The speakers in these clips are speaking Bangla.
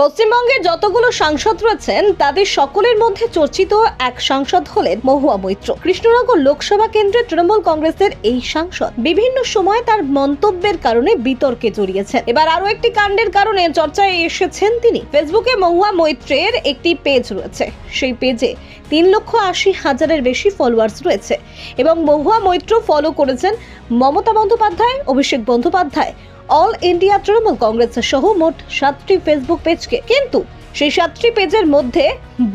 পশ্চিমবঙ্গে যতগুলো সাংসদ রয়েছেন তাদের সকলের মধ্যে চর্চিত এক সাংসদ হলেন মহুয়া মৈত্র। কৃষ্ণনগর লোকসভা কেন্দ্রের তৃণমূল কংগ্রেসের এই সাংসদ বিভিন্ন সময় তার মন্তব্যের কারণে বিতর্কে জড়িয়েছেন। এবার আরো একটি কাণ্ডের কারণে চর্চায় এসেছেন তিনি। ফেসবুকে মহুয়া মৈত্রের একটি পেজ রয়েছে, সেই পেজে 3,80,000-এর বেশি ফলোয়ার্স রয়েছে এবং মহুয়া মৈত্র ফলো করেছেন মমতা বন্দ্যোপাধ্যায়, অভিষেক বন্দ্যোপাধ্যায়, অল ইন্ডিয়া তৃণমূল কংগ্রেস সহ মোট 7টি ফেসবুক পেজকে। কিন্তু সেই 7টি পেজের মধ্যে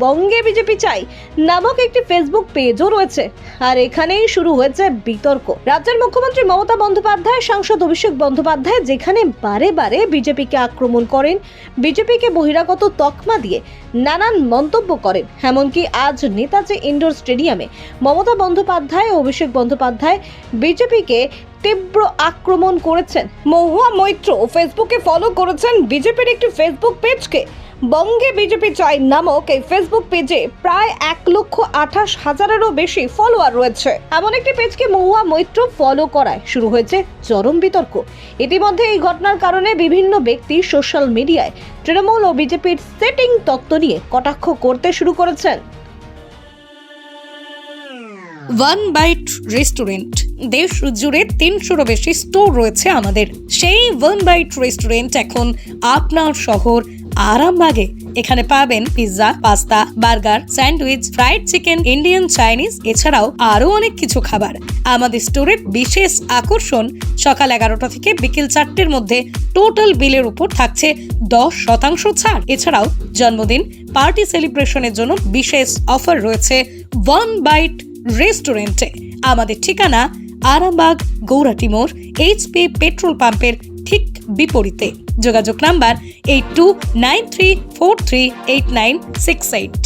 বঙ্গে বিজেপি চাই নামক একটি ফেসবুক পেজও রয়েছে। আর এখানেই শুরু হয়েছে বিতর্ক। রাজ্যের মুখ্যমন্ত্রী মমতা বন্দ্যোপাধ্যায়, সাংসদ অভিষেক বন্দ্যোপাধ্যায় যেখানে বারে বারে বিজেপিকে আক্রমণ করেন, বিজেপিকে বহিরাগত তকমা দিয়ে নানান মন্তব্য করেন। এমনকি আজ নেতাজি ইন্ডোর স্টেডিয়ামে মমতা বন্দ্যোপাধ্যায় ও অভিষেক বন্দ্যোপাধ্যায় বিজেপিকে তীব্র আক্রমণ করেছেন। মহুয়া মৈত্র ফেসবুকে ফলো করেছেন বিজেপির একটি ফেসবুক পেজকে। বঙ্গে বিজেপি চাই নামক এই ফেসবুক পেজে প্রায় 1,28,000-এরও বেশি ফলোয়ার রয়েছে। এমন একটি পেজকে মহুয়া মৈত্র ফলো করায় শুরু হয়েছে চরম বিতর্ক। ইতিমধ্যে এই ঘটনার কারণে বিভিন্ন ব্যক্তি সোশ্যাল মিডিয়ায় তৃণমূল ও বিজেপির সেটিং তত্ত্ব নিয়ে কটাক্ষ করতে শুরু করেছেন। ওয়ান বাইট রেস্টুরেন্ট দেশ জুড়ে 300-রও বেশি স্টোর রয়েছে আমাদের। সেই ওয়ান বাইট রেস্টুরেন্ট এখন আপনার শহর আরামবাগে। এখানে পাবেন pizza, pasta, burger, sandwich, fried chicken, Indian, Chinese, এছাড়াও আরো অনেক কিছু খাবার। আমাদের স্টোরের বিশেষ আকর্ষণ, সকাল 11টা থেকে বিকেল 4টের মধ্যে টোটাল বিলের উপর থাকছে 10% ছাড়। এছাড়াও জন্মদিন, পার্টি সেলিব্রেশনের জন্য বিশেষ অফার রয়েছে ওয়ান বাইট রেস্টুরেন্টে। আমাদের ঠিকানা আরামবাগ গৌরাটি মোড়, HP পেট্রোল পাম্পের ঠিক বিপরীতে। যোগাযোগ নাম্বার 8293438968।